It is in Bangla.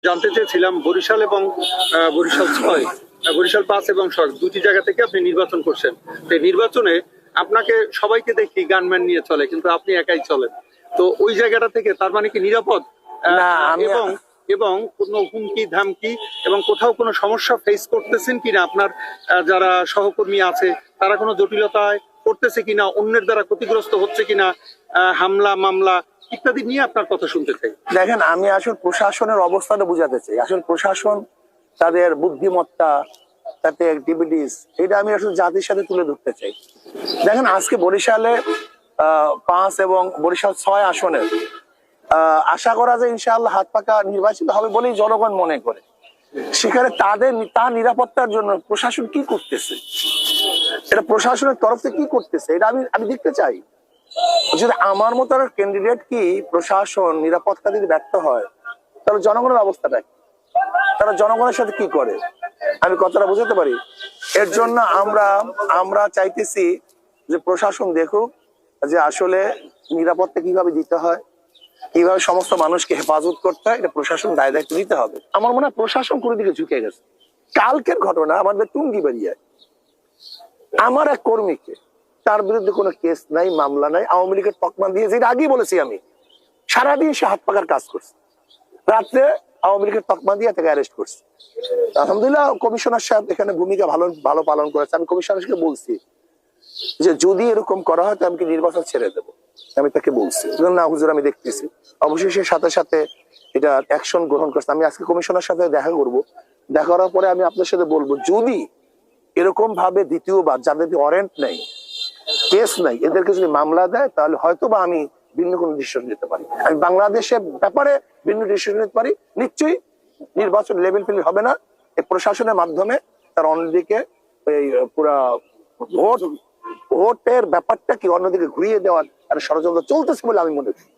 জানতে চেয়েছিলাম বরিশাল এবং বরিশাল ৬, বরিশাল ৫ এবং ৬ দুটি জায়গা থেকে আপনি নির্বাচন করছেন। তো এই নির্বাচনে আপনাকে সবাইকে দেখি গানম্যান নিয়ে চলে, কিন্তু আপনি একাই চলেন। তো ওই জায়গাটা থেকে তার মানে কি নিরাপদ? না, আমি এবং এবং কোনো হুমকি ধামকি এবং কোথাও কোনো সমস্যা ফেস করতেছেন কিনা, আপনার যারা সহকর্মী আছে তারা কোনো জটিলতায় পড়তেছে কিনা, অন্যের দ্বারা ক্ষতিগ্রস্ত হচ্ছে কিনা, হামলা মামলা ইত্যাদি নিয়ে আপনার কথা শুনতে চাই। দেখেন, আমি আসলে প্রশাসনের অবস্থাটা বুঝাতে চাই। আসলে প্রশাসন তাদের বুদ্ধিমত্তা, তাতে অ্যাক্টিভিটিস, এটা আমি আসলে জাতির সাথে তুলে ধরতে চাই। দেখেন, আজকে বরিশালে ৫ এবং বরিশাল ৬ আসনের আশা করা যায় ইনশাআল্লাহ হাত পাকা নির্বাচিত হবে বলেই জনগণ মনে করে। সেখানে তার নিরাপত্তার জন্য প্রশাসন কি করতেছে, এটা প্রশাসনের তরফ থেকে কি করতেছে, এটা আমি দেখতে চাই। যদি আমার মতো ক্যান্ডিডেট কি প্রশাসন নিরাপত্তা দিতে ব্যর্থ হয়, তাহলে জনগণের অবস্থাটা কি, তারা জনগণের সাথে কি করে, আমি কথাটা বুঝাতে পারি। এর জন্য আমরা চাইতেছি যে প্রশাসন দেখুক যে আসলে নিরাপত্তা কিভাবে দিতে হয়, কিভাবে সমস্ত মানুষকে হেফাজত করতে হয়, এটা প্রশাসন দায় দায়িত্ব নিতে হবে। আমার মনে হয় প্রশাসন কোনো দিকে ঝুঁকে গেছে। কালকের ঘটনা আমাদের টুঙ্গিবাড়িয়ায় আমার এক কর্মীকে, তার বিরুদ্ধে কোনো কেস নাই, মামলা নাই, আওয়ামী লীগের তকমা দিয়ে, যেটা আগেই বলেছি আমি, সারাদিন সে হাত পাকার কাজ করছে, রাত্রে আওয়ামী লীগের তকমা দিয়ে তাকে অ্যারেস্ট করছে। আলহামদুলিল্লাহ কমিশনার সাহেব এখানে ভূমিকা ভালো পালন করেছে। আমি কমিশনারকে বলছি যে যদি এরকম করা হয় তো আমি কি নির্বাচন ছেড়ে দেবো, আমি তাকে বলছি না হুজুর আমি দেখতেছি। অবশ্যই সে সাথে সাথে এটা অ্যাকশন গ্রহণ করছে। আমি আজকে কমিশনার সাথে দেখা করব, দেখা করার পরে আমি আপনার সাথে বলবো যদি এরকম ভাবে দ্বিতীয়বার যাদের ওয়ারেন্ট নেই, কেস নাই, এদেরকে যদি মামলা দেয় তাহলে হয়তো বা আমি ভিন্ন কোনো ডিসিশন নিতে পারি। আমি বাংলাদেশের ব্যাপারে ভিন্ন ডিসিশন নিতে পারি। নিশ্চয়ই নির্বাচন লেভেল ফিল হবে না, এই প্রশাসনের মাধ্যমে তার অন্যদিকে এই পুরা ভোটের ব্যাপারটা কি অন্যদিকে ঘুরিয়ে দেওয়ার একটা ষড়যন্ত্র চলতেছে বলে আমি মনে করি।